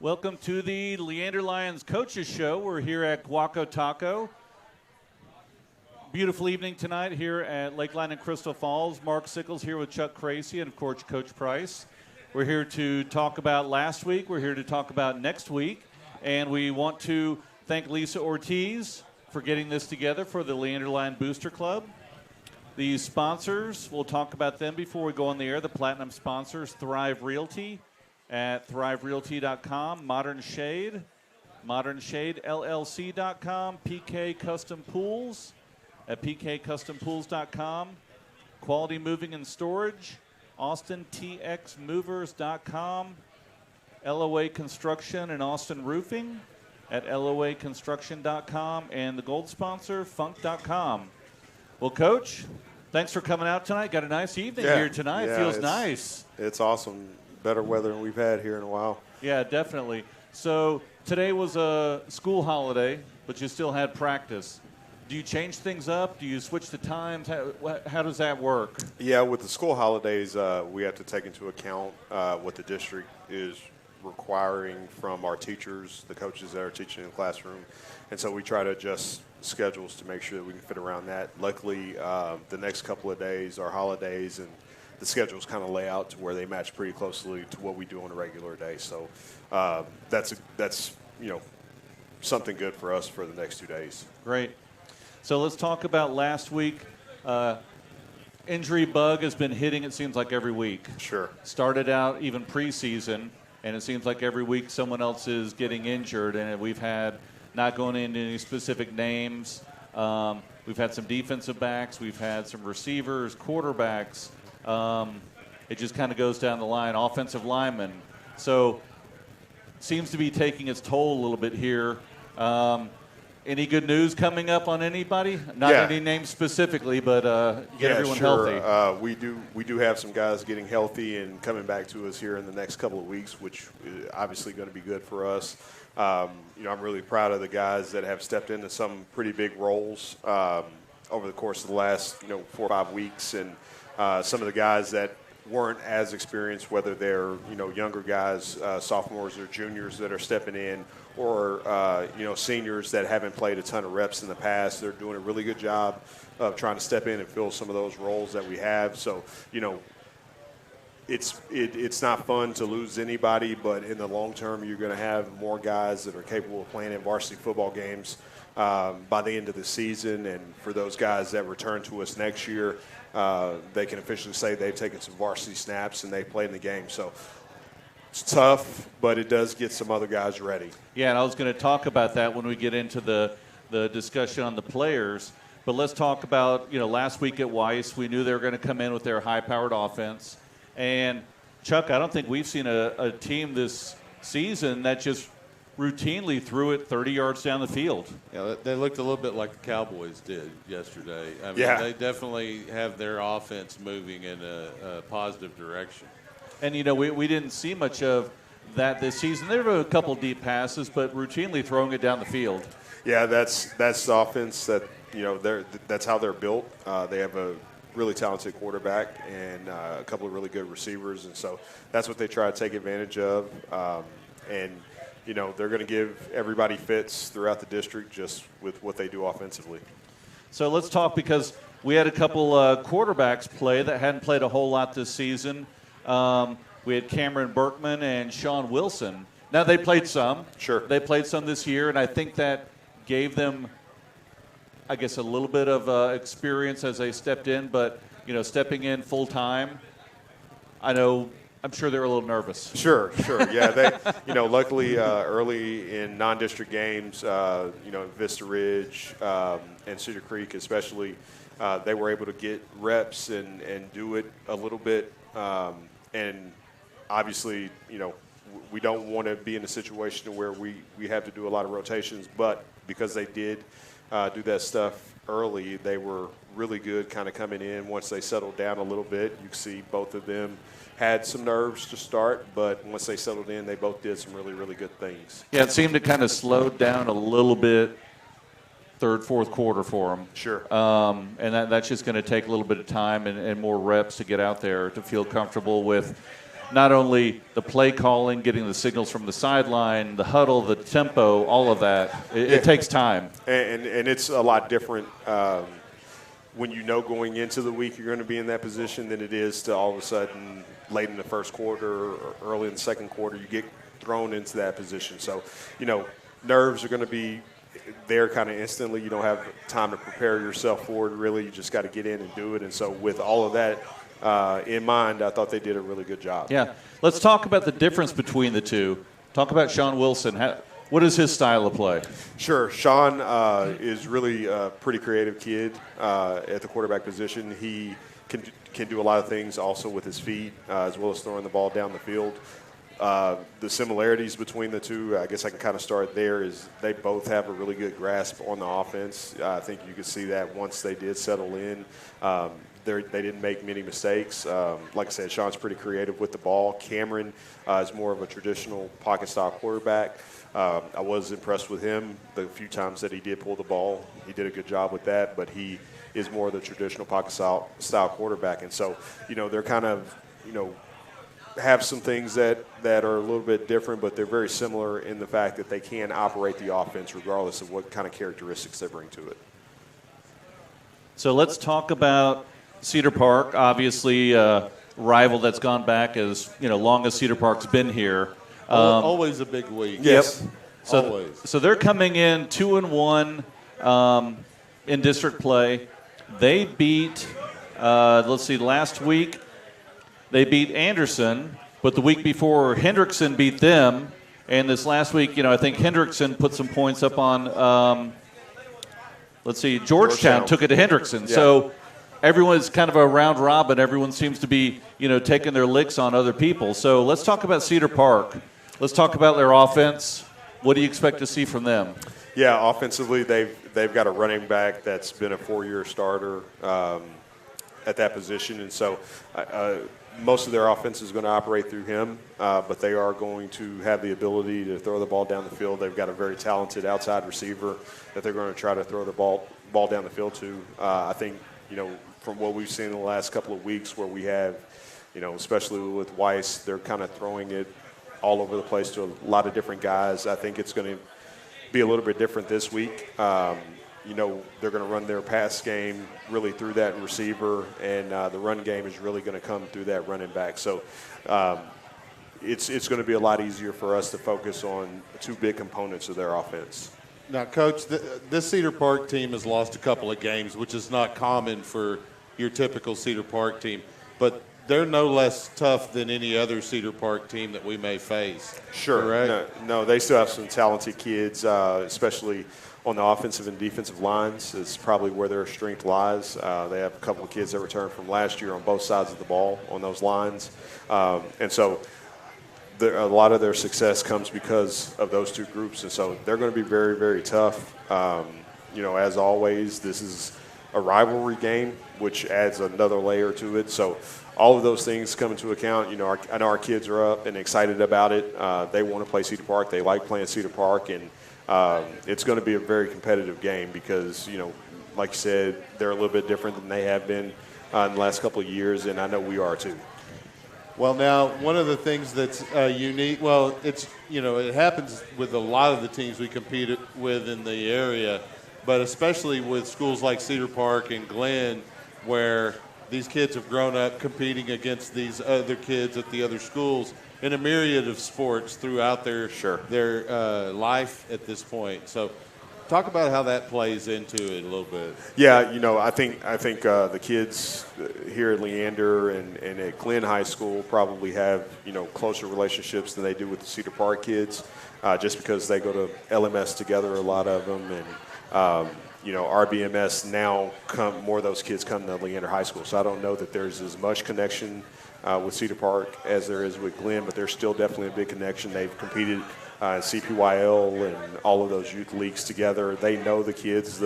Welcome to the Leander Lions Coaches Show. We're here at Guaco Taco. Beautiful evening tonight here at Lakeline and Crystal Falls. Mark Sickles here with Chuck Cracy and, of course, Coach Price. We're here to talk about last week. We're here to talk about next week. And we want to thank Lisa Ortiz for getting this together for the Leander Lion Booster Club. The sponsors, we'll talk about them before we go on the air. The platinum sponsors, Thrive Realty at thriverealty.com, Modern Shade, ModernShadeLLC.com, PK Custom Pools at pkcustompools.com, Quality Moving and Storage, AustinTXMovers.com, LOA Construction and Austin Roofing at LOAConstruction.com, and the gold sponsor, Funk.com. Well, Coach, thanks for coming out tonight. Got a nice evening here tonight. Feels nice. It's awesome. Better weather than we've had here in a while. Yeah, definitely. So today was a school holiday, but you still had practice. Do you change things up? Do you switch the times? How does that work? Yeah, with the school holidays, we have to take into account what the district is requiring from our teachers, the coaches that are teaching in the classroom. And so we try to adjust schedules to make sure that we can fit around that. Luckily, the next couple of days are holidays, and the schedules kind of lay out to where they match pretty closely to what we do on a regular day. So that's something good for us for the next 2 days. Great. So let's talk about last week. Injury bug has been hitting, it seems like, every week. Sure. Started out even preseason, and it seems like every week someone else is getting injured, and we've had, not going into any specific names, we've had some defensive backs, we've had some receivers, quarterbacks. It just kind of goes down the line, offensive linemen. So seems to be taking its toll a little bit here. Any good news coming up on anybody? Not any names specifically, but get everyone healthy. We do have some guys getting healthy and coming back to us here in the next couple of weeks, which is obviously going to be good for us. I'm really proud of the guys that have stepped into some pretty big roles over the course of the last 4 or 5 weeks, and some of the guys that weren't as experienced, whether they're younger guys, sophomores or juniors that are stepping in, or seniors that haven't played a ton of reps in the past. They're doing a really good job of trying to step in and fill some of those roles that we have. So it's not fun to lose anybody, but in the long term, you're going to have more guys that are capable of playing in varsity football games by the end of the season. And for those guys that return to us next year, they can officially say they've taken some varsity snaps and they played in the game. So it's tough, but it does get some other guys ready. Yeah, and I was going to talk about that when we get into the discussion on the players. But let's talk about, last week at Weiss, we knew they were going to come in with their high-powered offense. And, Chuck, I don't think we've seen a team this season that just routinely threw it 30 yards down the field. Yeah, they looked a little bit like the Cowboys did yesterday. I mean, they definitely have their offense moving in a positive direction. And, we didn't see much of that this season. There were a couple deep passes, but routinely throwing it down the field. Yeah, that's the offense that, that's how they're built. They have a really talented quarterback and a couple of really good receivers, and so that's what they try to take advantage of. They're going to give everybody fits throughout the district just with what they do offensively. So let's talk, because we had a couple quarterbacks play that hadn't played a whole lot this season. We had Cameron Burkman and Sean Wilson. Now, they played some. Sure. They played some this year, and I think that gave them, I guess, a little bit of experience as they stepped in. But, stepping in full-time, I'm sure they were a little nervous. Sure. Yeah, they, luckily early in non-district games, Vista Ridge and Cedar Creek especially, they were able to get reps and do it a little bit. And obviously, we don't want to be in a situation where we have to do a lot of rotations, but because they did do that stuff early, they were really good kind of coming in. Once they settled down a little bit, you can see both of them had some nerves to start, but once they settled in, they both did some really, really good things. Yeah, it seemed to kind of slow down a little bit third, fourth quarter for them. Sure. And that's just going to take a little bit of time and more reps to get out there to feel comfortable with not only the play calling, getting the signals from the sideline, the huddle, the tempo, all of that. It takes time. And it's a lot different when you know going into the week you're going to be in that position than it is to all of a sudden late in the first quarter or early in the second quarter you get thrown into that position. So, nerves are going to be there kind of instantly. You don't have time to prepare yourself for it, really. You just got to get in and do it. And so with all of that in mind, I thought they did a really good job. Yeah. Let's talk about the difference between the two. Talk about Sean Wilson. What is his style of play? Sure. Sean is really a pretty creative kid at the quarterback position. He can do a lot of things also with his feet as well as throwing the ball down the field. The similarities between the two, I guess I can kind of start there, is they both have a really good grasp on the offense. I think you could see that once they did settle in. They didn't make many mistakes. Like I said, Sean's pretty creative with the ball. Cameron is more of a traditional pocket-style quarterback. I was impressed with him the few times that he did pull the ball. He did a good job with that, but he is more of the traditional pocket-style quarterback. And so, they're kind of, have some things that are a little bit different, but they're very similar in the fact that they can operate the offense regardless of what kind of characteristics they bring to it. So let's talk about Cedar Park, obviously a rival that's gone back as long as Cedar Park's been here. Always a big week. Yes. Yep. Always. So they're coming in 2-1 in district play. They beat, last week they beat Anderson, but the week before Henderson beat them. And this last week, I think Henderson put some points up on, Georgetown took it to Henderson. Yeah. So everyone's kind of a round robin. Everyone seems to be, taking their licks on other people. So let's talk about Cedar Park. Let's talk about their offense. What do you expect to see from them? Yeah, offensively, they've got a running back that's been a 4-year starter at that position. And so most of their offense is going to operate through him, but they are going to have the ability to throw the ball down the field. They've got a very talented outside receiver that they're going to try to throw the ball down the field to. I think, from what we've seen in the last couple of weeks where we have, especially with Weiss, they're kind of throwing it all over the place to a lot of different guys. I think it's going to be a little bit different this week. They're going to run their pass game really through that receiver, and the run game is really going to come through that running back. So it's going to be a lot easier for us to focus on two big components of their offense. Now, Coach, this Cedar Park team has lost a couple of games, which is not common for your typical Cedar Park team, but they're no less tough than any other Cedar Park team that we may face. Sure. Correct? No, they still have some talented kids, especially on the offensive and defensive lines. It's probably where their strength lies. They have a couple of kids that returned from last year on both sides of the ball on those lines. And so a lot of their success comes because of those two groups. And so they're going to be very, very tough. As always, this is a rivalry game, which adds another layer to it. So all of those things come into account. I know our kids are up and excited about it. They want to play Cedar Park. They like playing Cedar Park. And it's going to be a very competitive game because, like you said, they're a little bit different than they have been in the last couple of years, and I know we are too. Well, now, one of the things that's unique, it happens with a lot of the teams we compete with in the area, but especially with schools like Cedar Park and Glenn, where these kids have grown up competing against these other kids at the other schools in a myriad of sports throughout their life at this point. So talk about how that plays into it a little bit. Yeah, I think the kids here at Leander and at Glenn High School probably have, closer relationships than they do with the Cedar Park kids, just because they go to LMS together, a lot of them, and RBMS now more of those kids come to Leander High School. So I don't know that there's as much connection with Cedar Park as there is with Glenn, but there's still definitely a big connection. They've competed CPYL and all of those youth leagues together. They know the kids,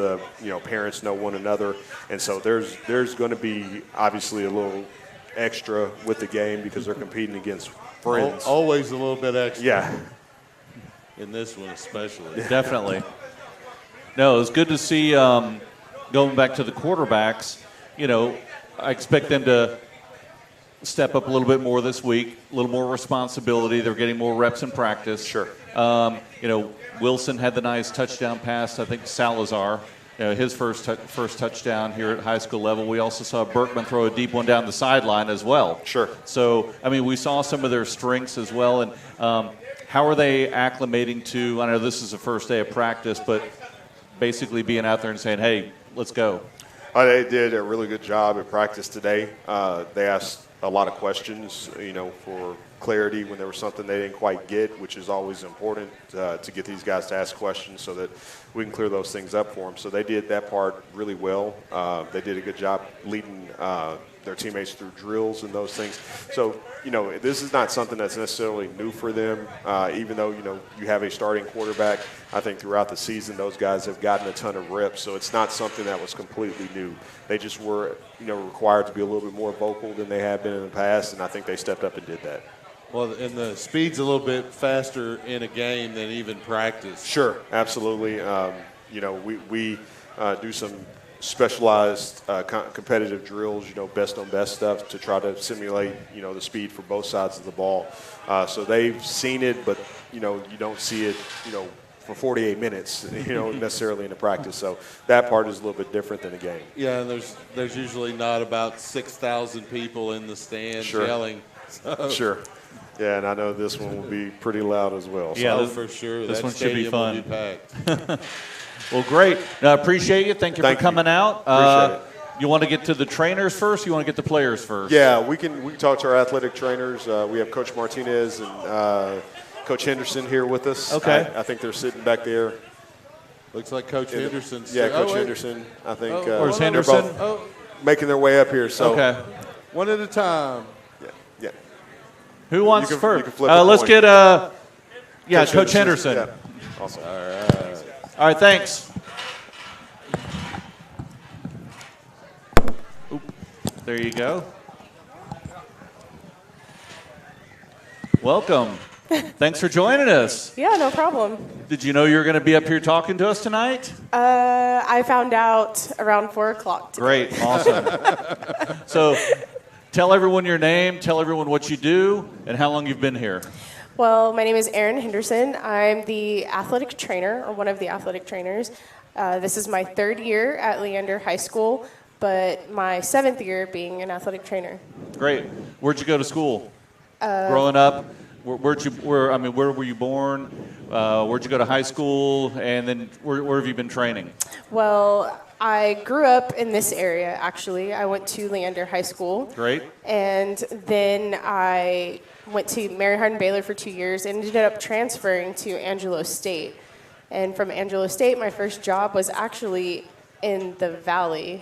parents know one another, and so there's going to be obviously a little extra with the game because they're competing against friends. Always a little bit extra. Yeah. In this one especially. Definitely. No, it was good to see, going back to the quarterbacks, I expect them to step up a little bit more this week, a little more responsibility. They're getting more reps in practice. Sure. Wilson had the nice touchdown pass. I think Salazar, his first touchdown here at high school level. We also saw Burkman throw a deep one down the sideline as well. Sure. So, we saw some of their strengths as well. And how are they acclimating to, I know this is the first day of practice, but basically being out there and saying, hey, let's go? They did a really good job at practice today. They asked a lot of questions, for clarity when there was something they didn't quite get, which is always important to get these guys to ask questions so that we can clear those things up for them. So they did that part really well. They did a good job leading their teammates through drills and those things. So, this is not something that's necessarily new for them, even though, you have a starting quarterback. I think throughout the season, those guys have gotten a ton of reps, so it's not something that was completely new. They just were, required to be a little bit more vocal than they have been in the past, and I think they stepped up and did that. Well, and the speed's a little bit faster in a game than even practice. Sure, absolutely. We do some specialized competitive drills, best on best stuff to try to simulate, the speed for both sides of the ball. So they've seen it, but, you don't see it, for 48 minutes, necessarily in the practice. So that part is a little bit different than a game. Yeah, and there's usually not about 6,000 people in the stands Sure. yelling. So. Sure. Yeah, and I know this one will be pretty loud as well. So. Yeah, for sure. This that one should be stadium fun. will be packed. Well, great. No, I appreciate you. Thank you for coming out. Appreciate it. You want to get to the trainers first? You want to get the players first? Yeah, we can talk to our athletic trainers. We have Coach Martinez and Coach Henderson here with us. Okay. I think they're sitting back there. Looks like Coach Henderson's. Yeah, Coach Henderson. I think. Where's they're Henderson? both making their way up here. So. Okay. One at a time. Yeah. Who wants You can first? flip the Let's coin. get Coach Henderson. Yeah. Awesome. All right, thanks. Oop, there you go. Welcome. Thanks for joining us. Yeah, no problem. Did you know you were going to be up here talking to us tonight? I found out around 4 o'clock today. Great, awesome. So tell everyone your name, tell everyone what you do, and how long you've been here. Well, my name is Erin Henderson. I'm the athletic trainer, or one of the athletic trainers. This is my 3rd year at Leander High School, but my 7th year being an athletic trainer. Great. Where'd you go to school? Growing up, where were you born? Where'd you go to high school? And then where have you been training? Well, I grew up in this area, actually. I went to Leander High School. Great. And then I went to Mary Hardin Baylor for 2 years and ended up transferring to Angelo State. And from Angelo State, my first job was actually in the valley,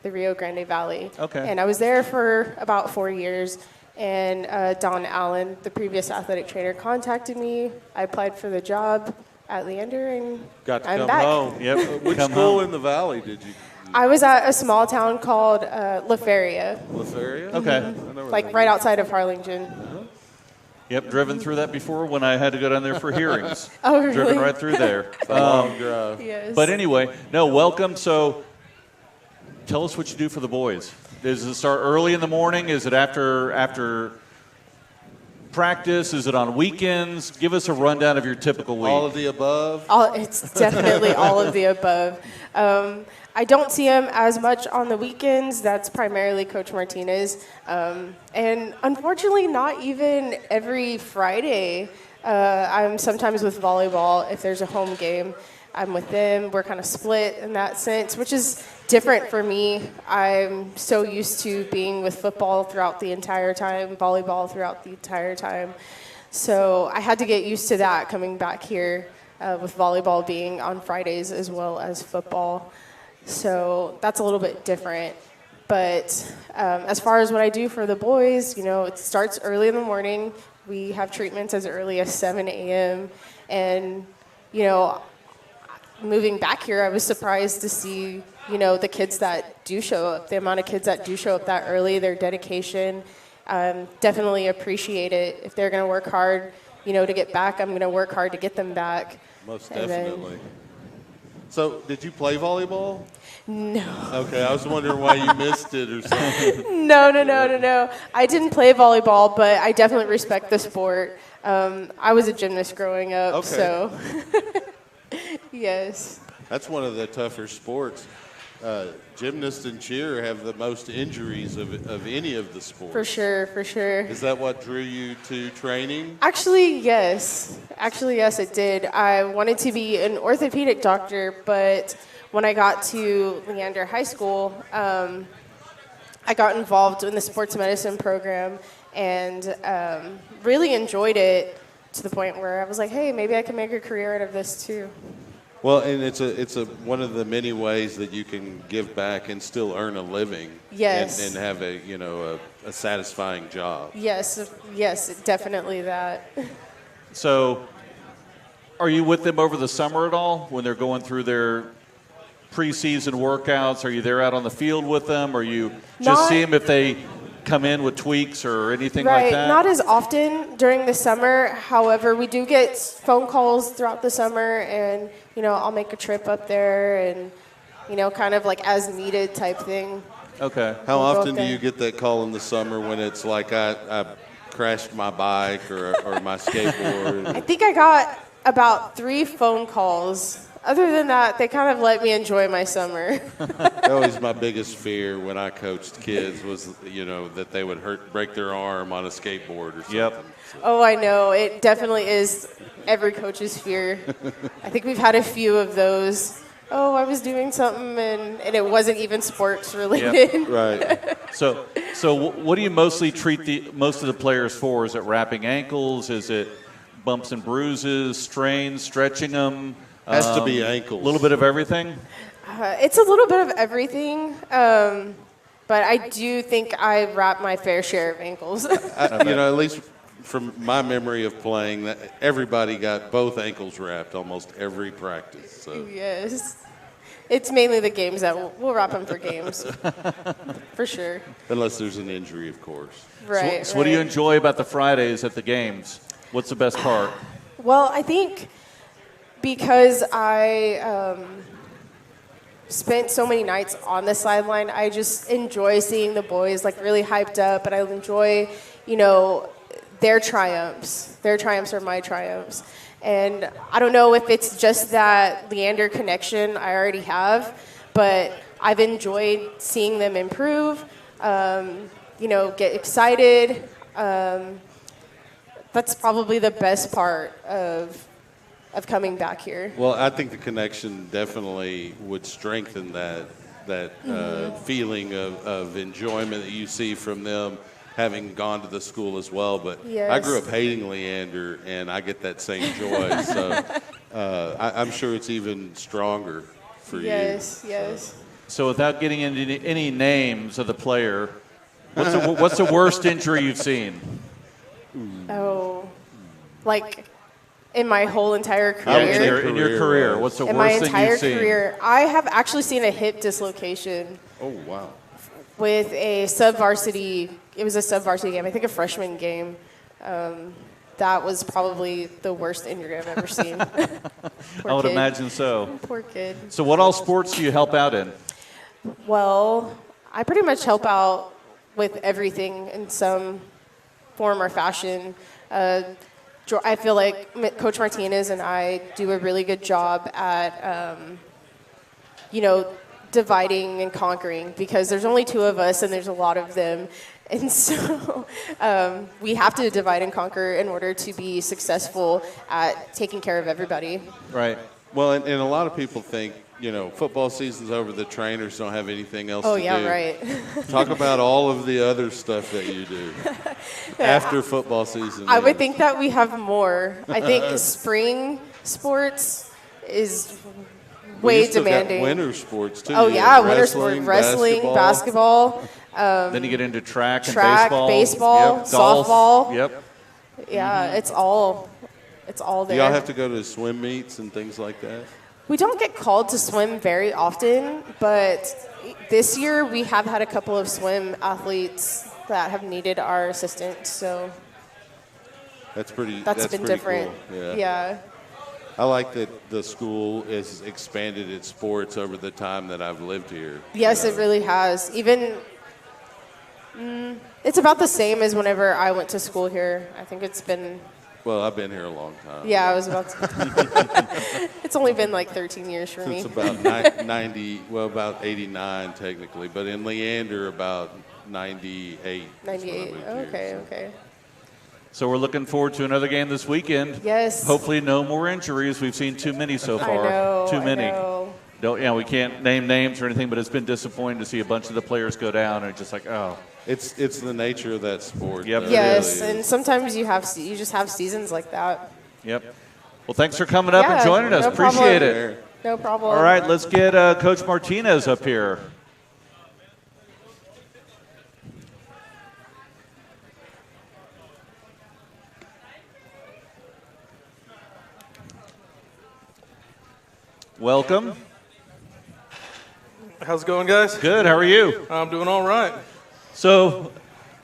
the Rio Grande Valley. Okay. And I was there for about 4 years. And Don Allen, the previous athletic trainer, contacted me. I applied for the job at Leander, and Got to I'm come back. home. Yep. Which Come school home. in the valley did you? I was at a small town called La Feria, LaFeria? Okay. I know where like that right outside of Harlingen. Yep, driven through that before when I had to go down there for hearings. Oh, really? Driven right through there. is. A long drive. Yes. But anyway, no, welcome. So tell us what you do for the boys. Does it start early in the morning? Is it after practice? Is it on weekends? Give us a rundown of your typical week. All of the above. It's definitely all of the above. I don't see him as much on the weekends. That's primarily Coach Martinez. And unfortunately, not even every Friday. I'm sometimes with volleyball. If there's a home game, I'm with them. We're kind of split in that sense, which is different for me. I'm so used to being with football throughout the entire time, volleyball throughout the entire time. So I had to get used to that coming back here with volleyball being on Fridays as well as football. So that's a little bit different. But as far as what I do for the boys, it starts early in the morning. We have treatments as early as 7 a.m. And, moving back here, I was surprised to see, the kids that do show up, the amount of kids that do show up that early, their dedication. Definitely appreciate it. If they're going to work hard, to get back, I'm going to work hard to get them back. Most And then- definitely. So, did you play volleyball? No. Okay, I was wondering why you missed it or something. No. I didn't play volleyball, but I definitely respect the sport. I was a gymnast growing up, Okay. so yes. That's one of the tougher sports. Gymnasts and cheer have the most injuries of any of the sports. For sure. Is that what drew you to training? Actually, yes, it did. I wanted to be an orthopedic doctor, but when I got to Leander High School, I got involved in the sports medicine program and really enjoyed it to the point where I was like, hey, maybe I can make a career out of this too. Well, and it's a one of the many ways that you can give back and still earn a living. Yes. And have a satisfying job. Yes, definitely that. So, are you with them over the summer at all when they're going through their preseason workouts? Are you there out on the field with them? Or you just see them if they come in with tweaks or anything like that? Not as often during the summer. However, we do get phone calls throughout the summer, and I'll make a trip up there, and kind of like as needed type thing. Okay. How We'll go often up do there. you get that call in the summer when it's like I crashed my bike or my skateboard? I think I got about 3 phone calls. Other than that, they kind of let me enjoy my summer. That was my biggest fear when I coached kids was, that they would break their arm on a skateboard or something. Yep. Oh, I know. It definitely is every coach's fear. I think we've had a few of those. Oh, I was doing something and it wasn't even sports related. Right. So what do you mostly treat most of the players for? Is it wrapping ankles? Is it bumps and bruises, strains, stretching them? Has to be ankles. A little bit of everything? It's a little bit of everything, but I do think I wrap my fair share of ankles. At least from my memory of playing, everybody got both ankles wrapped almost every practice. So. Yes. It's mainly the games that we'll wrap them for games, for sure. Unless there's an injury, of course. Right. So what do you enjoy about the Fridays at the games? What's the best part? Well, I think because I spent so many nights on the sideline, I just enjoy seeing the boys like really hyped up, and I enjoy, their triumphs. Their triumphs are my triumphs. And I don't know if it's just that Leander connection I already have, but I've enjoyed seeing them improve, get excited. That's probably the best part of coming back here. Well, I think the connection definitely would strengthen that feeling of enjoyment that you see from them having gone to the school as well. But Yes. I grew up hating Leander, and I get that same joy. So I'm sure it's even stronger for you. Yes. So without getting into any names of the player, what's the worst injury you've seen? Oh, like in my whole entire Yeah, career? in your career, what's the In my worst thing entire you've seen? career, I have actually seen a hip dislocation Oh, wow. with a sub-varsity. It was a sub-varsity game. I think a freshman game. That was probably the worst injury I've ever seen. Poor I would kid. imagine so. Poor kid. So what all sports do you help out in? Well, I pretty much help out with everything in some form or fashion. I feel like Coach Martinez and I do a really good job at, dividing and conquering, because there's only 2 of us and there's a lot of them. And so we have to divide and conquer in order to be successful at taking care of everybody. Right. Well, and a lot of people think, football season's over, the trainers don't have anything else Oh, to yeah, do. right. Talk about all of the other stuff that you do after football season. I would ends. think that we have more. I think spring sports is way You still got demanding. winter sports, too. Oh, You yeah, have winter sports, wrestling, basketball. Then you get into track and baseball, Yep. Golf. softball. Yep. Yeah, it's all Do there. y'all have to go to swim meets and things like that? We don't get called to swim very often, but this year we have had a couple of swim athletes that have needed our assistance, so That's pretty. that's been pretty different. Cool. Yeah. I like that the school has expanded its sports over the time that I've lived here. Yes, it really has. Even it's about the same as whenever I went to school here. I think it's been. Well, I've been here a long time. Yeah, I was about to. It's only been like 13 years for me. Since about 90, well, about 89 technically, but in Leander about 98. 98. Okay, okay. So we're looking forward to another game this weekend. Yes. Hopefully no more injuries. We've seen too many so far. Too many. I know. We can't name names or anything, but it's been disappointing to see a bunch of the players go down and just like, oh. It's the nature of that sport. Yep. Yes, really and sometimes you just have seasons like that. Yep. Well, thanks for coming up and Yeah, joining us. no Appreciate problem. it. No problem. All right, let's get Coach Martinez up here. Welcome. How's it going, guys? Good. How are you? I'm doing all right. So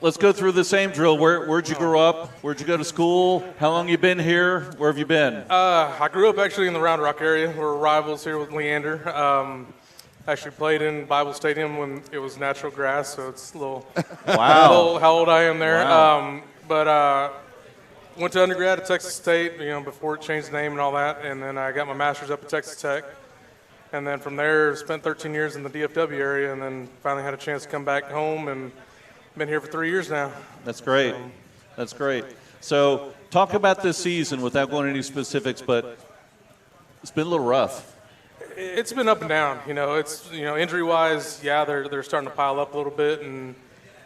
let's go through the same drill. Where'd you grow up? Where'd you go to school? How long you been here? Where have you been? I grew up actually in the Round Rock area. We're rivals here with Leander. Actually played in Bible Stadium when it was natural grass, so it's a little, Wow. how old I am there. Wow. But went to undergrad at Texas State, before it changed the name and all that, and then I got my master's up at Texas Tech. And then from there, spent 13 years in the DFW area, and then finally had a chance to come back home and been here for 3 years now. That's great. That's great. So talk about this season without going into any specifics, but it's been a little rough. It's been up and down. It's injury-wise, yeah, they're starting to pile up a little bit, and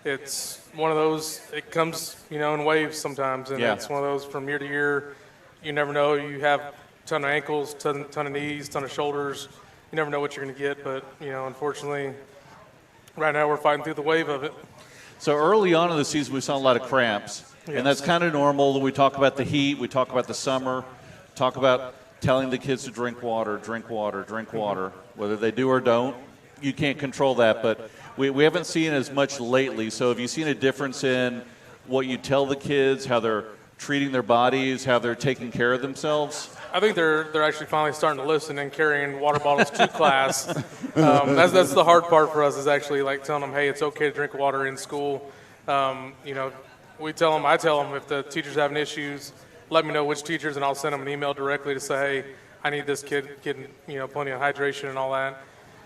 it's one of those. It comes, in waves sometimes, and Yeah. it's one of those from year to year. You never know. You have a ton of ankles, ton of knees, ton of shoulders. You never know what you're going to get, but unfortunately, right now we're fighting through the wave of it. So early on in the season, we saw a lot of cramps, and that's kind of normal. We talk about the heat, we talk about the summer, talk about telling the kids to drink water, drink water, drink water. Whether they do or don't, you can't control that, but we haven't seen as much lately. So have you seen a difference in what you tell the kids, how they're treating their bodies, how they're taking care of themselves? I think they're actually finally starting to listen and carrying water bottles to class. That's the hard part for us, is actually like telling them, hey, it's okay to drink water in school. I tell them if the teacher's having issues, let me know which teachers, and I'll send them an email directly to say, hey, I need this kid getting plenty of hydration and all that.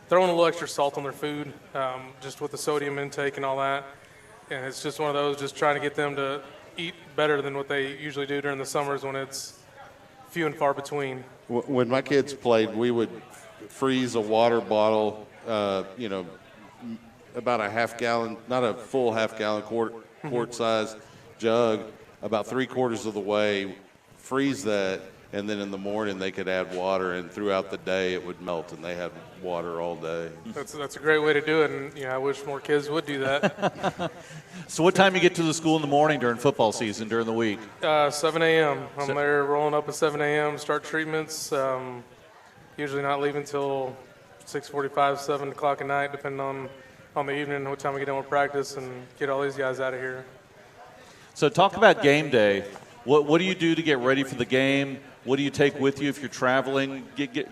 Throwing a little extra salt on their food, just with the sodium intake and all that. And it's just one of those, just trying to get them to eat better than what they usually do during the summers when it's few and far between. When my kids played, we would freeze a water bottle, about a half gallon, not a full half gallon, quart size jug, about 3/4 of the way, freeze that, and then in the morning they could add water, and throughout the day it would melt, and they had water all day. That's a great way to do it, and I wish more kids would do that. So what time you get to the school in the morning during football season, during the week? 7 a.m. I'm there rolling up at 7 a.m., start treatments. Usually not leaving until 6:45, 7 o'clock at night, depending on the evening, what time we get done with practice, and get all these guys out of here. So talk about game day. What do you do to get ready for the game? What do you take with you if you're traveling?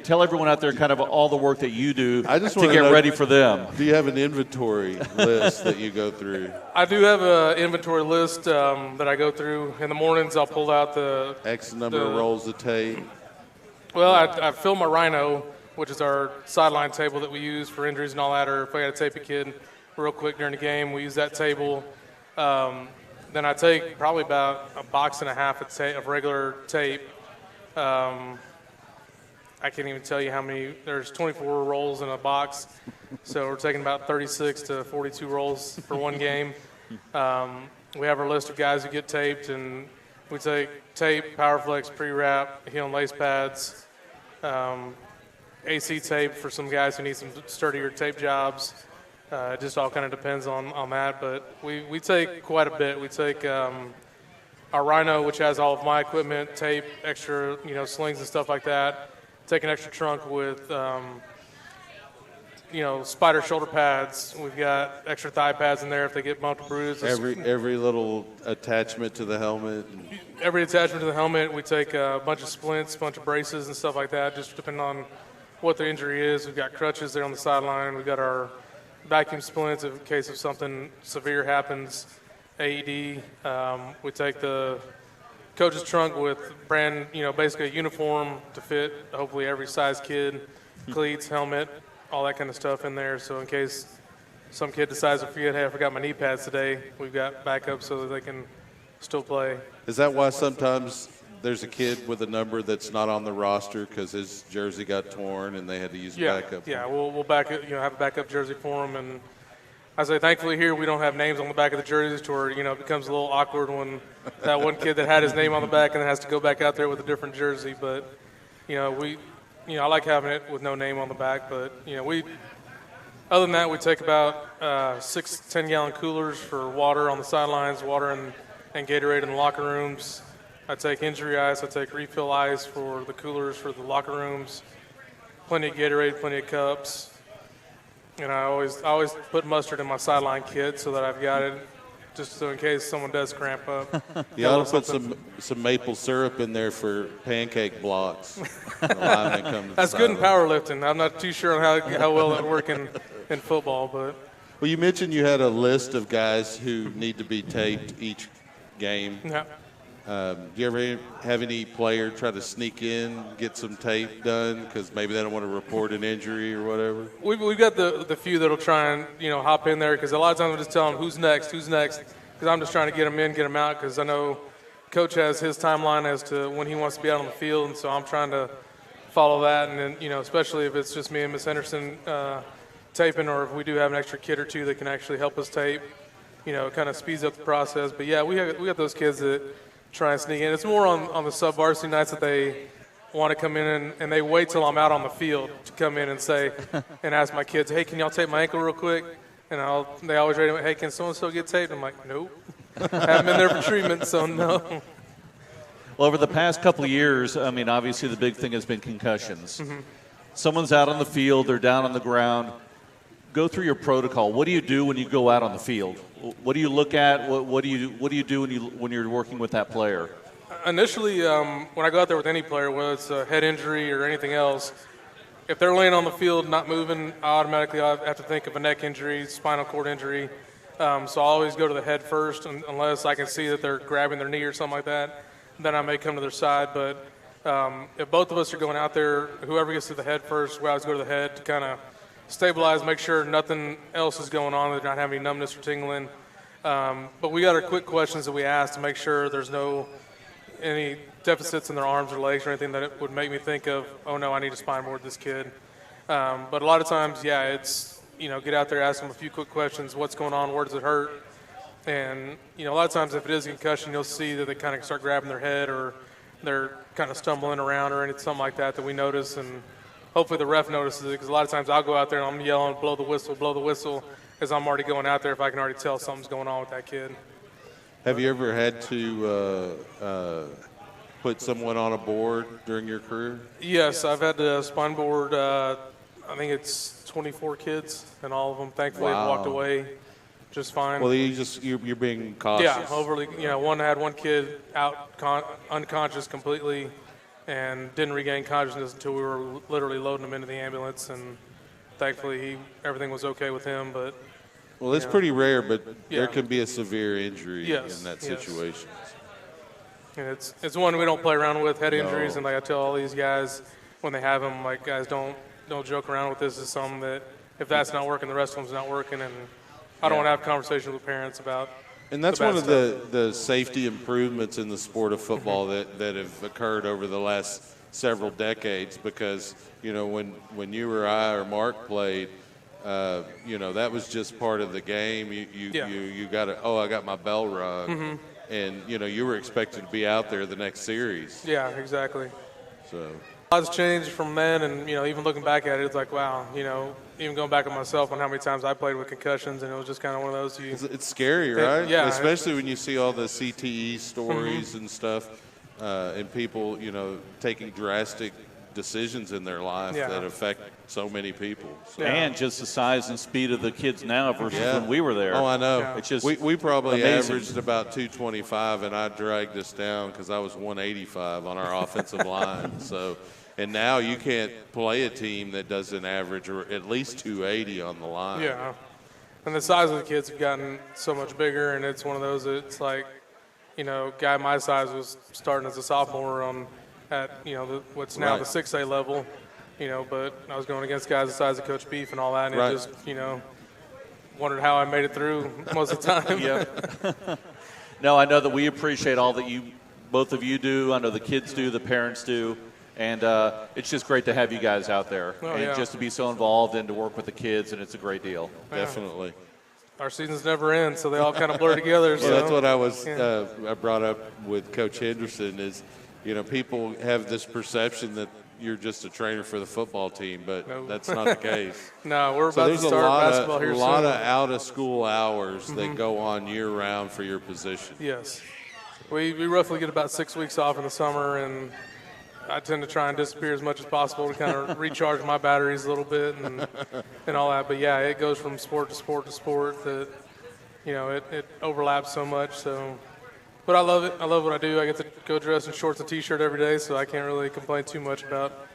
Tell everyone out there kind of all the work that you do I just to wanna get know, ready for them. Do you have an inventory list that you go through? I do have an inventory list that I go through. In the mornings, I'll pull out the X number of rolls of tape. Well, I fill my Rhino, which is our sideline table that we use for injuries and all that, or if I got to tape a kid real quick during the game, we use that table. Then I take probably about a box and a half of regular tape. I can't even tell you how many. There's 24 rolls in a box, so we're taking about 36 to 42 rolls for one game. We have our list of guys who get taped, and we take tape, PowerFlex, pre-wrap, heel and lace pads, AC tape for some guys who need some sturdier tape jobs. It just all kind of depends on that, but we take quite a bit. We take our Rhino, which has all of my equipment, tape, extra slings and stuff like that. Take an extra trunk with spider shoulder pads. We've got extra thigh pads in there if they get bumped or bruised. Every little attachment to the helmet. Every attachment to the helmet. We take a bunch of splints, a bunch of braces and stuff like that, just depending on what the injury is. We've got crutches there on the sideline. We've got our vacuum splints in case of something severe happens. AED. We take the coach's trunk with basically a uniform to fit hopefully every size kid, cleats, helmet, all that kind of stuff in there. So in case some kid decides to forget, hey, I forgot my knee pads today, we've got backup so that they can still play. Is that why sometimes there's a kid with a number that's not on the roster because his jersey got torn and they had to use backup? Yeah, we'll back it, have a backup jersey for him. And I say, thankfully here we don't have names on the back of the jerseys to where, it becomes a little awkward when that one kid that had his name on the back and then has to go back out there with a different jersey. But, I like having it with no name on the back. But, other than that, we take about 6 10-gallon coolers for water on the sidelines, water and Gatorade in the locker rooms. I take injury ice. I take refill ice for the coolers for the locker rooms. Plenty of Gatorade, plenty of cups. And I always put mustard in my sideline kit so that I've got it just so in case someone does cramp up. You ought to put some maple syrup in there for pancake blocks. That's good in powerlifting. I'm not too sure on how well that would work in football. But well, you mentioned you had a list of guys who need to be taped each game. Yeah. Do you ever have any player try to sneak in, get some tape done because maybe they don't want to report an injury or whatever? We've got the few that'll try and hop in there because a lot of times I'm just telling them who's next because I'm just trying to get them in, get them out because I know Coach has his timeline as to when he wants to be out on the field, and so I'm trying to follow that. And then especially if it's just me and Miss Henderson taping, or if we do have an extra kid or two that can actually help us tape, it kind of speeds up the process. But yeah, we got those kids that try and sneak in. It's more on the sub-varsity nights that they want to come in and they wait till I'm out on the field to come in and say and ask my kids, hey, can y'all tape my ankle real quick? And they always ready to, hey, can so-and-so get taped? I'm like, nope. Haven't been there for treatment, so no. Well, over the past couple of years, obviously the big thing has been concussions. Mm-hmm. Someone's out on the field, they're down on the ground. Go through your protocol. What do you do when you go out on the field? What do you look at? What do you do when you're working with that player? Initially, when I go out there with any player, whether it's a head injury or anything else, if they're laying on the field not moving, I automatically have to think of a neck injury, spinal cord injury. So I always go to the head first, unless I can see that they're grabbing their knee or something like that. Then I may come to their side. But if both of us are going out there, whoever gets to the head first, we always go to the head to kind of stabilize, make sure nothing else is going on, they're not having any numbness or tingling. But we got our quick questions that we ask to make sure there's any deficits in their arms or legs or anything that it would make me think of, oh no, I need to spine board this kid. But a lot of times, yeah, it's, get out there, ask them a few quick questions, what's going on, where does it hurt? And, a lot of times if it is a concussion, you'll see that they kind of start grabbing their head or they're kind of stumbling around or anything, something like that we notice. And hopefully the ref notices it, because a lot of times I'll go out there and I'm yelling, blow the whistle, as I'm already going out there if I can already tell something's going on with that kid. Have you ever had to put someone on a board during your career? Yes, I've had to spine board, I think it's 24 kids, and all of them thankfully have walked away just fine. Well, you're being cautious. Yeah, overly. One kid out unconscious completely and didn't regain consciousness until we were literally loading him into the ambulance, and thankfully everything was okay with him. But well, it's pretty rare, but there can be a severe injury in that situation. And it's one we don't play around with, head injuries, and like I tell all these guys when they have them, like, guys, don't joke around with this. It's something that if that's not working, the rest of them's not working, and I don't want to have conversations with parents about. And that's one of the safety improvements in the sport of football that have occurred over the last several decades, because when you or I or Mark played, that was just part of the game. You got I got my bell rung, mm-hmm. and you were expected to be out there the next series. Yeah, exactly. So a lot's changed from then, and even looking back at it, it's like, wow, even going back on myself on how many times I played with concussions, and it was just kind of one of those. It's scary, right? Yeah. Especially when you see all the CTE stories mm-hmm. and stuff, and people, taking drastic decisions in their life that affect so many people. So. And just the size and speed of the kids now versus when we were there. Oh, I know. It's just we probably amazing. averaged about 225, and I dragged us down because I was 185 on our offensive line. So, and now you can't play a team that doesn't average or at least 280 on the line. Yeah. And the size of the kids have gotten so much bigger, and it's one of those, it's like, guy my size was starting as a sophomore at what's now the 6A level, but I was going against guys the size of Coach Beef and all that, and it just, wondered how I made it through most of the time. Yeah. No, I know that we appreciate all that both of you do. I know the kids do, the parents do. And it's just great to have you guys out there just to be so involved and to work with the kids, and it's a great deal. Yeah. Definitely. Our seasons never end, so they all kind of blur together. Well, that's what I brought up with Coach Henderson is, people have this perception that you're just a trainer for the football team, but that's not the case. No, we're about to start basketball here soon. There's a lot of out-of-school hours that go on year-round for your position. Yes. We roughly get about 6 weeks off in the summer, and I tend to try and disappear as much as possible to kind of recharge my batteries a little bit and all that. But, yeah, it goes from sport to sport to sport that, it overlaps so much. So, but I love it. I love what I do. I get to go dress in shorts and T-shirt every day, so I can't really complain too much about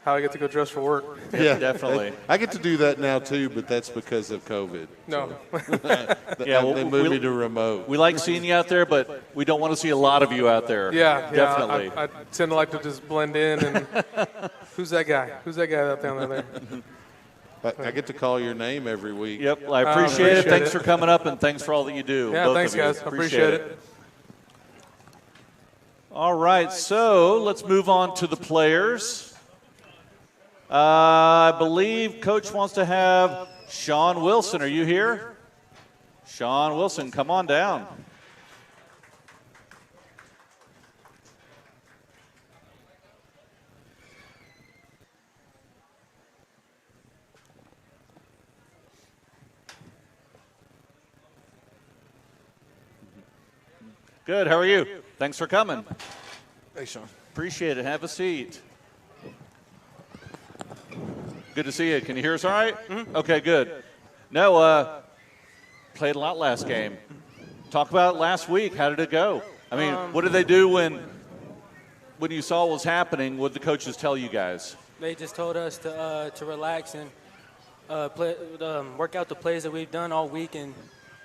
how I get to go dress for work. Yeah, definitely. I get to do that now, too, but that's because of COVID. No. They moved me to remote. We like seeing you out there, but we don't want to see a lot of you out there. Yeah, definitely. I tend to like to just blend in and who's that guy? Who's that guy out down there? I get to call your name every week. Yep, I appreciate it. Thanks for coming up, and thanks for all that you do. Yeah, both thanks, of you. guys. I appreciate it. All right, so let's move on to the players. I believe Coach wants to have Sean Wilson. Are you here? Sean Wilson, come on down. Good, how are you? Thanks for coming. Hey, Sean. Appreciate it. Have a seat. Good to see you. Can you hear us all right? Mm-hmm. Okay, good. No, played a lot last game. Talk about last week. How did it go? I mean, what did they do when you saw what was happening? What did the coaches tell you guys? They just told us to relax and work out the plays that we've done all week, and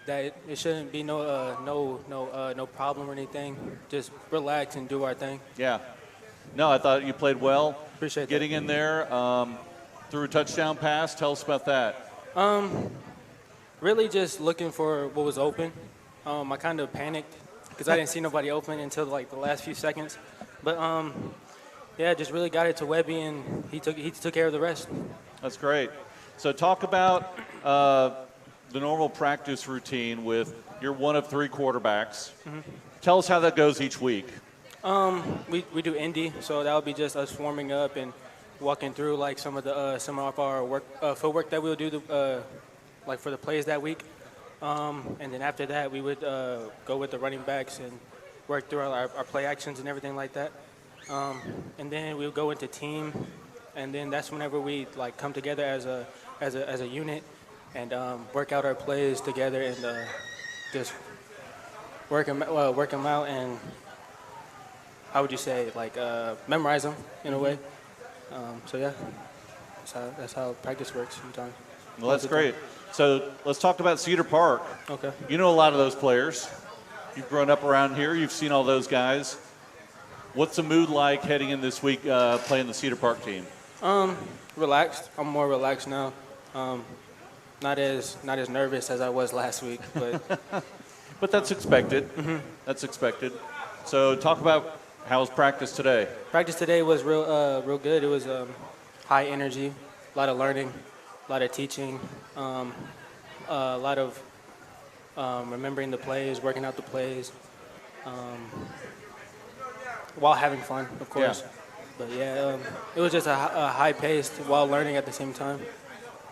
that it shouldn't be no problem or anything. Just relax and do our thing. Yeah. No, I thought you played well. Appreciate that. Getting in there, threw a touchdown pass. Tell us about that. Really just looking for what was open. I kind of panicked because I didn't see nobody open until like the last few seconds. But yeah, just really got it to Webby, and he took care of the rest. That's great. So talk about the normal practice routine with you're one of three quarterbacks. Mm-hmm. Tell us how that goes each week. We do Indy, so that would be just us warming up and walking through like some of our footwork that we'll do like for the plays that week. And then after that, we would go with the running backs and work through our play actions and everything like that. And then we'll go into team, and then that's whenever we like come together as a unit and work out our plays together and just work them out and how would you say like memorize them in a way. So yeah, that's how practice works sometimes. Well, that's great. So let's talk about Cedar Park. Okay. You know a lot of those players. You've grown up around here. You've seen all those guys. What's the mood like heading in this week playing the Cedar Park team? Relaxed. I'm more relaxed now. Not as nervous as I was last week, but but that's expected. Mm-hmm. That's expected. So talk about how was practice today? Practice today was real good. It was high energy, a lot of learning, a lot of teaching, a lot of remembering the plays, working out the plays, while having fun, of course. Yeah. But yeah, it was just a high-paced while learning at the same time.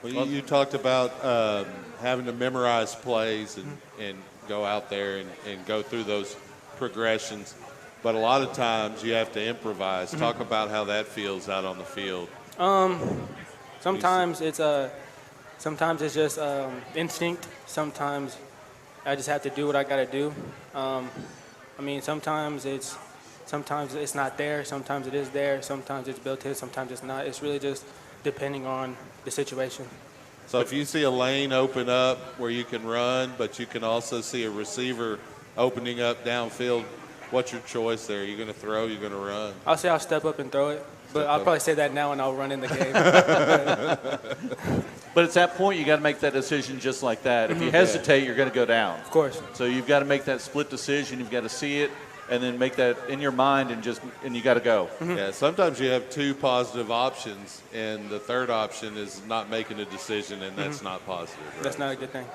Well, you talked about having to memorize plays and go out there and go through those progressions. but a lot of times you have to improvise. Talk about how that feels out on the field. Sometimes it's just instinct. Sometimes I just have to do what I got to do. Sometimes it's not there. Sometimes it is there. Sometimes it's built in. Sometimes it's not. It's really just depending on the situation. So if you see a lane open up where you can run, but you can also see a receiver opening up downfield, what's your choice there? Are you going to throw? You're going to run? I'll say I'll step up and throw it, but I'll probably say that now and I'll run in the game. But at that point, you got to make that decision just like that. If you hesitate, you're going to go down. Of course. So you've got to make that split decision. You've got to see it, and then make that in your mind, and you got to go. Yeah, sometimes you have two positive options, and the third option is not making a decision, and that's not positive. Right? That's not a good thing.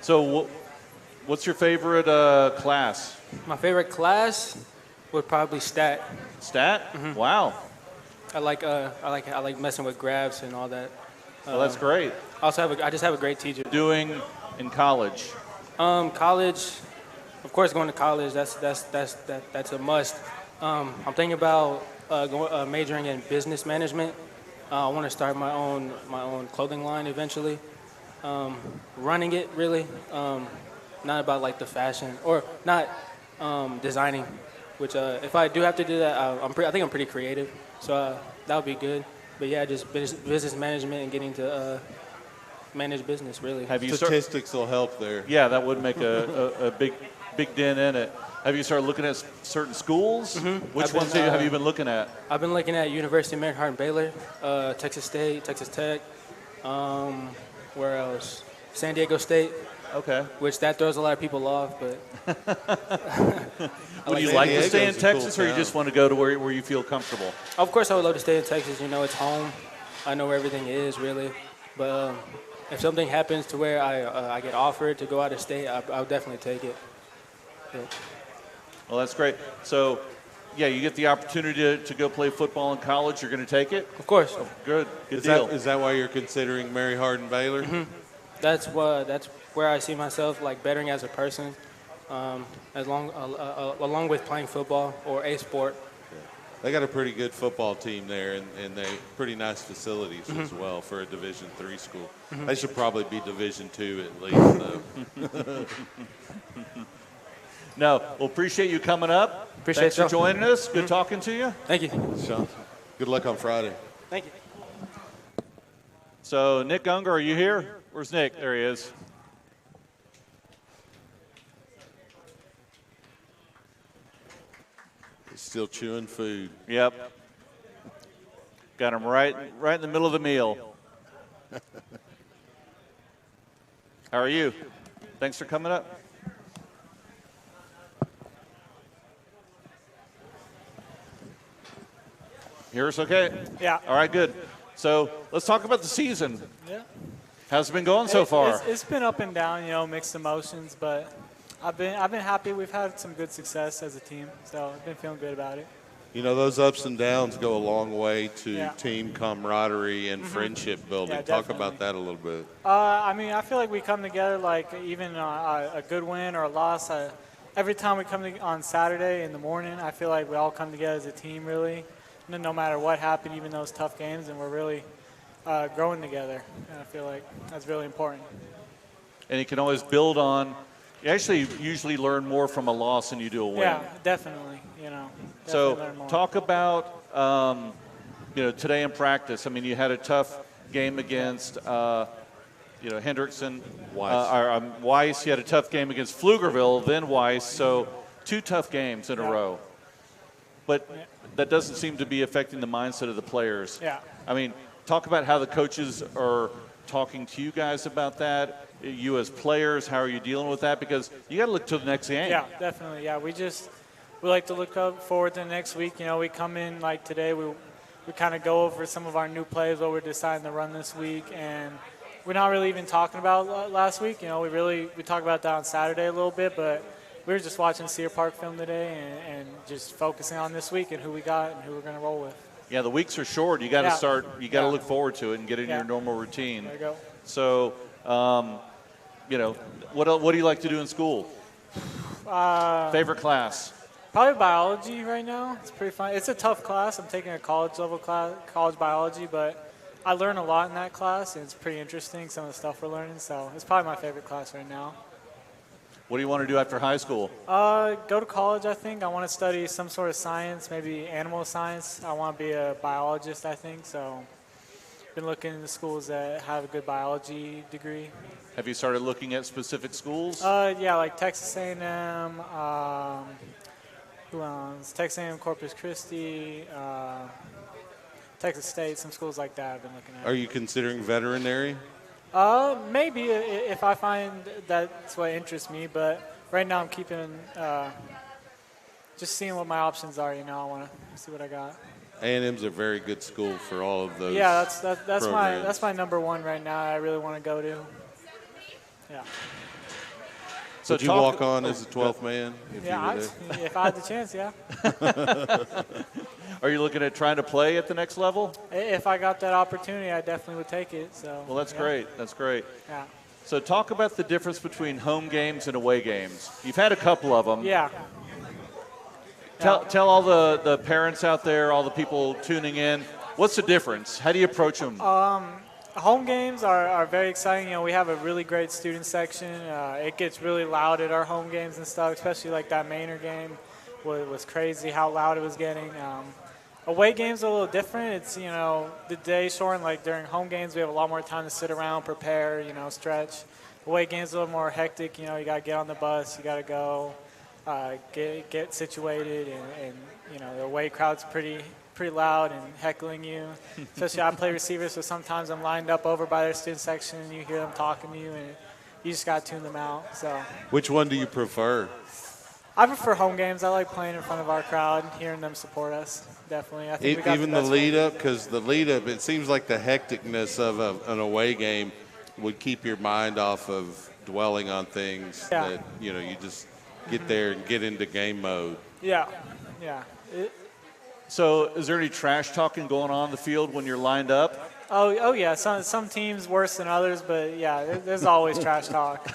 So what's your favorite class? My favorite class would probably stat. Stat? Wow. I like messing with graphs and all that. Well, that's great. I just have a great teacher. Doing in college? College, of course, going to college. That's a must. I'm thinking about majoring in business management. I want to start my own clothing line eventually. Running it really, not about like the fashion or not designing. Which if I do have to do that, I think I'm pretty creative. So that would be good. But yeah, just business management and getting to manage business, really. Statistics will help there. Yeah, that would make a big dent in it. Have you started looking at certain schools? Which ones have you been looking at? I've been looking at University of Maryland, Baylor, Texas State, Texas Tech. Where else? San Diego State. Okay. Which that throws a lot of people off, but. Would you like to stay in Texas, or you just want to go to where you feel comfortable? Of course, I would love to stay in Texas. It's home. I know where everything is, really. But if something happens to where I get offered to go out of state, I'll definitely take it. But. Well, that's great. So, yeah, you get the opportunity to go play football in college. You're going to take it? Of course. Oh, good deal. Is that why you're considering Mary Hardin Baylor? That's where I see myself, like, bettering as a person, along with playing football or a sport. They got a pretty good football team there, and they pretty nice facilities as well for a Division III school. They should probably be Division II at least, though. No, well, appreciate you coming up. Appreciate Thanks for joining us. Good talking to you. Thank you. Sean, good luck on Friday. Thank you. So, Nick Unger, are you here? Where's Nick? There he is. He's still chewing food. Yep. Got him right in the middle of the meal. How are you? Thanks for coming up. Hear us okay? Yeah. All right, good. So let's talk about the season. Yeah. How's it been going so far? It's been up and down, mixed emotions, but I've been happy. We've had some good success as a team, so I've been feeling good about it. Those ups and downs go a long way to Yeah. team camaraderie and friendship building. Yeah, Talk definitely. about that a little bit. I feel like we come together, like even a good win or a loss. Every time we come on Saturday in the morning, I feel like we all come together as a team, really. No matter what happened, even those tough games, and we're really growing together. And I feel like that's really important. And you can always build on. You actually usually learn more from a loss than you do a win. Yeah, definitely. So learn more. talk about today in practice. I mean, you had a tough game against Henderson, Weiss. You had a tough game against Pflugerville, then Weiss. So 2 tough games in a row. But that doesn't seem to be affecting the mindset of the players. Yeah. I mean, talk about how the coaches are talking to you guys about that. You as players, how are you dealing with that? Because you got to look to the next game. Yeah, definitely. Yeah, we like to look forward to the next week. We come in like today. We kind of go over some of our new plays, what we're deciding to run this week, and we're not really even talking about last week. We talked about that on Saturday a little bit, but we were just watching Cedar Park film today and just focusing on this week and who we got and who we're going to roll with. Yeah, the weeks are short. You got to start. You got to look forward to it and get into your normal routine. There you go. So, what do you like to do in school? Favorite class? Probably biology right now. It's pretty fun. It's a tough class. I'm taking a college level class, college biology, but I learn a lot in that class, and it's pretty interesting, some of the stuff we're learning. So it's probably my favorite class right now. What do you want to do after high school? Go to college, I think. I want to study some sort of science, maybe animal science. I want to be a biologist, I think. So been looking into schools that have a good biology degree. Have you started looking at specific schools? Yeah, like Texas A&M, who else? Texas A&M, Corpus Christi, Texas State, some schools like that I've been looking at. Are you considering veterinary? Maybe if I find that's what interests me, but right now I'm keeping, just seeing what my options are, I want to see what I got. A&M's a very good school for all of those. Yeah, that's my number one right now. I really want to go to. Yeah. So would you walk on as a 12th man? If I had the chance, yeah. Are you looking at trying to play at the next level? If I got that opportunity, I definitely would take it. So. Well, that's great. That's great. Yeah. So talk about the difference between home games and away games. You've had a couple of them. Yeah. Tell all the parents out there, all the people tuning in, what's the difference? How do you approach them? Home games are very exciting. We have a really great student section. It gets really loud at our home games and stuff, especially like that Maynard game was crazy how loud it was getting. Away games are a little different. It's, the day short. Like during home games, we have a lot more time to sit around, prepare, stretch. Away games are a little more hectic. You got to get on the bus. You got to go. Get situated, and the away crowd's pretty loud and heckling you. Especially I play receiver, so sometimes I'm lined up over by their student section, and you hear them talking to you, and you just got to tune them out. So. Which one do you prefer? I prefer home games. I like playing in front of our crowd, hearing them support us. Definitely, I think we got even the lead up, because the lead up, it seems like the hecticness of an away game would keep your mind off of dwelling on things that you just get there and get into game mode. Yeah. So is there any trash talking going on in the field when you're lined up? Oh yeah. Some teams worse than others, but yeah, there's always trash talk.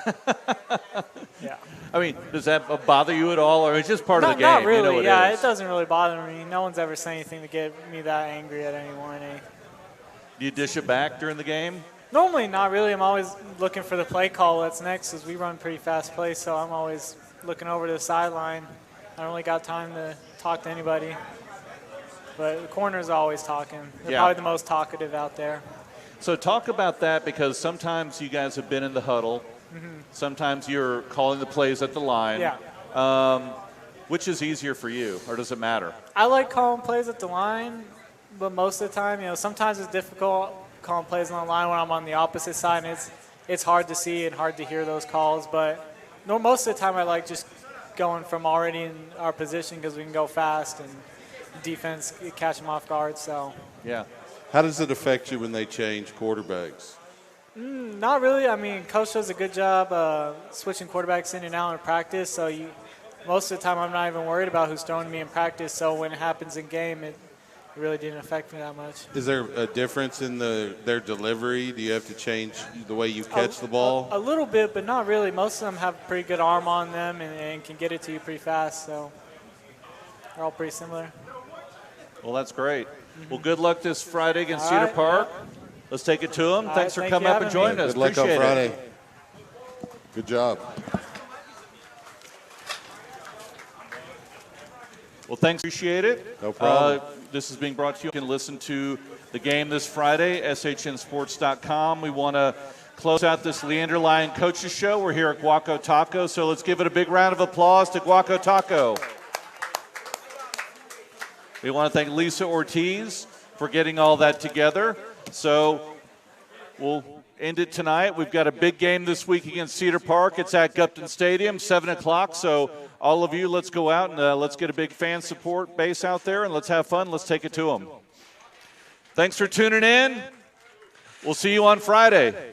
Yeah. I mean, does that bother you at all, or it's just part of the game? Not really. It it doesn't really bother me. No one's ever said anything to get me that angry at anyone. Do you dish it back during the game? Normally, not really. I'm always looking for the play call that's next, because we run pretty fast plays, so I'm always looking over to the sideline. I don't really got time to talk to anybody. But the corner's always talking. They're probably the most talkative out there. So talk about that, because sometimes you guys have been in the huddle. Mm-hmm. Sometimes you're calling the plays at the line. Yeah. Which is easier for you, or does it matter? I like calling plays at the line, but most of the time, sometimes it's difficult calling plays on the line when I'm on the opposite side, and it's hard to see and hard to hear those calls. But most of the time I like just going from already in our position, because we can go fast and defense catch them off guard. So yeah. How does it affect you when they change quarterbacks? Not really. I mean, coach does a good job switching quarterbacks in and out in practice. So most of the time I'm not even worried about who's throwing me in practice. So when it happens in game, it really didn't affect me that much. Is there a difference in their delivery? Do you have to change the way you catch the ball? A little bit, but not really. Most of them have pretty good arm on them and can get it to you pretty fast. So they're all pretty similar. Well, that's great. Well, good luck this Friday against Cedar Park. Yeah. Let's take it to them. Thanks for coming up and joining joining us. Good luck Appreciate on Friday. it. Good job. Well, thanks. Appreciate it. No problem. This is being brought to you. You can listen to the game this Friday, shnsports.com. We want to close out this Leander Lyon Coaches Show. We're here at Guaco Taco, so let's give it a big round of applause to Guaco Taco. We want to thank Lisa Ortiz for getting all that together. So we'll end it tonight. We've got a big game this week against Cedar Park. It's at Gupton Stadium, 7 o'clock. So all of you, let's go out and let's get a big fan support base out there, and let's have fun. Let's take it to them. Thanks for tuning in. We'll see you on Friday.